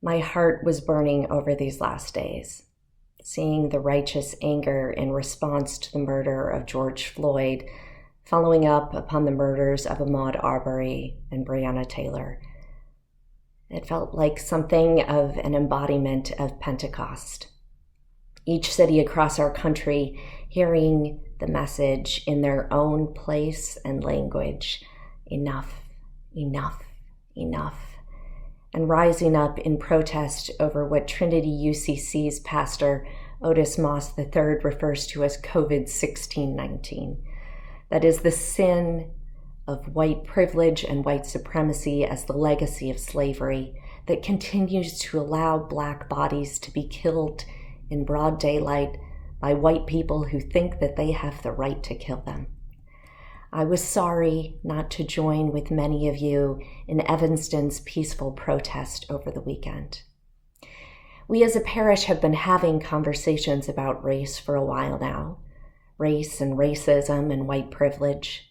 My heart was burning over these last days, seeing the righteous anger in response to the murder of George Floyd, following up upon the murders of Ahmaud Arbery and Breonna Taylor. It felt like something of an embodiment of Pentecost. Each city across our country hearing the message in their own place and language, enough, enough, enough, and rising up in protest over what Trinity UCC's pastor Otis Moss III refers to as COVID-16-19. That is the sin of white privilege and white supremacy as the legacy of slavery that continues to allow Black bodies to be killed in broad daylight by white people who think that they have the right to kill them. I was sorry not to join with many of you in Evanston's peaceful protest over the weekend. We as a parish have been having conversations about race for a while now, race and racism and white privilege.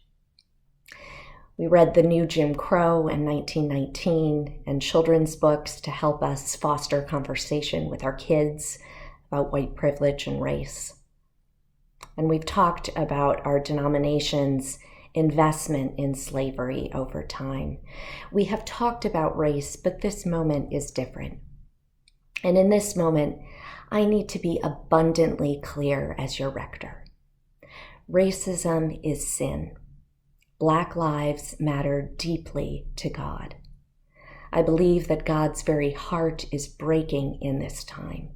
We read the new Jim Crow in 1919 and children's books to help us foster conversation with our kids about white privilege and race. And we've talked about our denomination's investment in slavery over time. We have talked about race, but this moment is different. And in this moment, I need to be abundantly clear as your rector. Racism is sin. Black lives matter deeply to God. I believe that God's very heart is breaking in this time.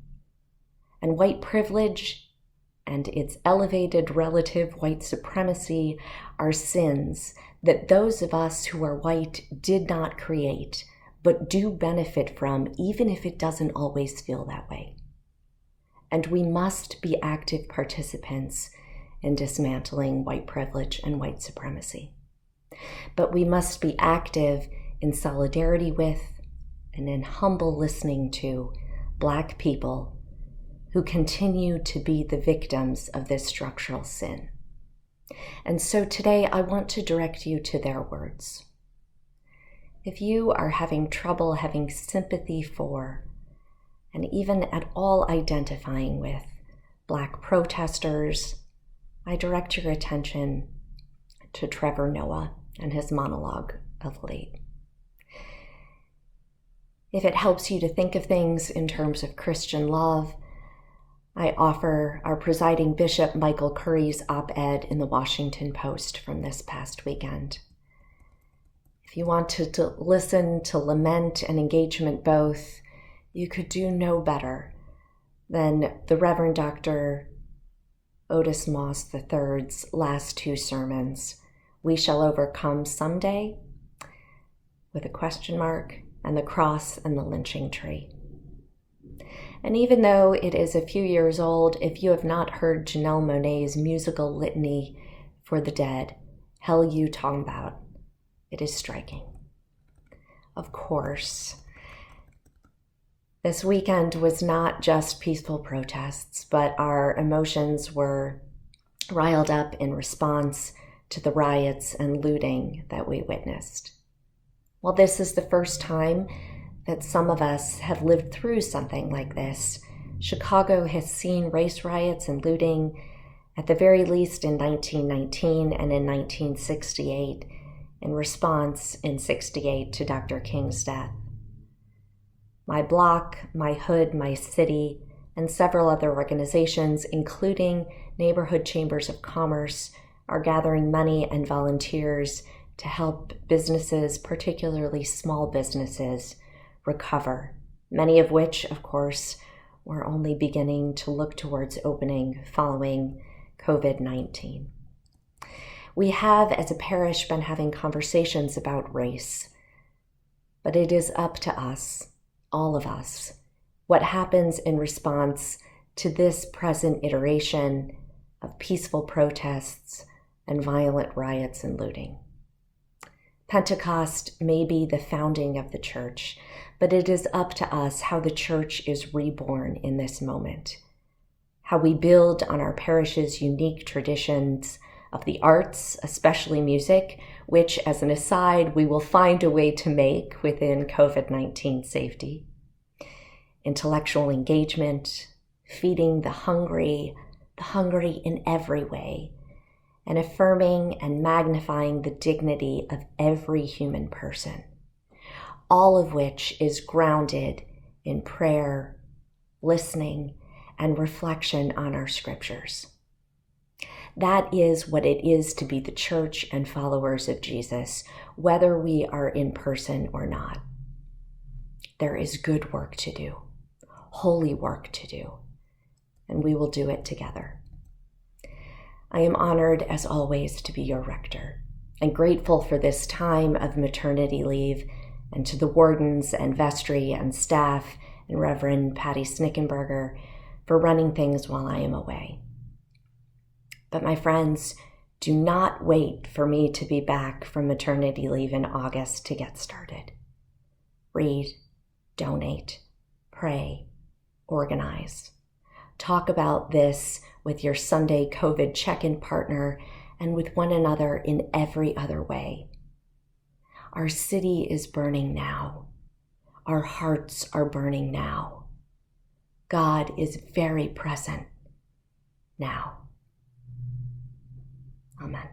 And white privilege and its elevated relative white supremacy are sins that those of us who are white did not create, but do benefit from, even if it doesn't always feel that way. And we must be active participants in dismantling white privilege and white supremacy. But we must be active in solidarity with and in humble listening to Black people who continue to be the victims of this structural sin. And so today I want to direct you to their words. If you are having trouble having sympathy for, and even at all identifying with, Black protesters, I direct your attention to Trevor Noah and his monologue of late. If it helps you to think of things in terms of Christian love, I offer our presiding Bishop Michael Curry's op-ed in the Washington Post from this past weekend. If you want to listen to lament and engagement both, you could do no better than the Reverend Dr. Otis Moss III's last two sermons, We Shall Overcome Someday, with a question mark, and the cross and the lynching tree. And even though it is a few years old, if you have not heard Janelle Monae's musical litany for the dead, Hell You TALMBOUT, it is striking. Of course, this weekend was not just peaceful protests, but our emotions were riled up in response to the riots and looting that we witnessed. While this is the first time that some of us have lived through something like this, Chicago has seen race riots and looting at the very least in 1919 and in 1968, in response in 68 to Dr. King's death. My block, my hood, my city, and several other organizations, including neighborhood chambers of commerce, are gathering money and volunteers to help businesses, particularly small businesses, recover, many of which, of course, were only beginning to look towards opening following COVID-19. We have, as a parish, been having conversations about race, but it is up to us, all of us, what happens in response to this present iteration of peaceful protests and violent riots and looting. Pentecost may be the founding of the church, but it is up to us how the church is reborn in this moment, how we build on our parish's unique traditions of the arts, especially music, which, as an aside, we will find a way to make within COVID-19 safety, intellectual engagement, feeding the hungry in every way, and affirming and magnifying the dignity of every human person, all of which is grounded in prayer, listening, and reflection on our scriptures. That is what it is to be the church and followers of Jesus, whether we are in person or not. There is good work to do, holy work to do, and we will do it together. I am honored, as always, to be your rector, and grateful for this time of maternity leave, and to the wardens and vestry and staff and Reverend Patty Snickenberger for running things while I am away. But my friends, do not wait for me to be back from maternity leave in August to get started. Read, donate, pray, organize. Talk about this with your Sunday COVID check-in partner and with one another in every other way. Our city is burning now. Our hearts are burning now. God is very present now. Amen.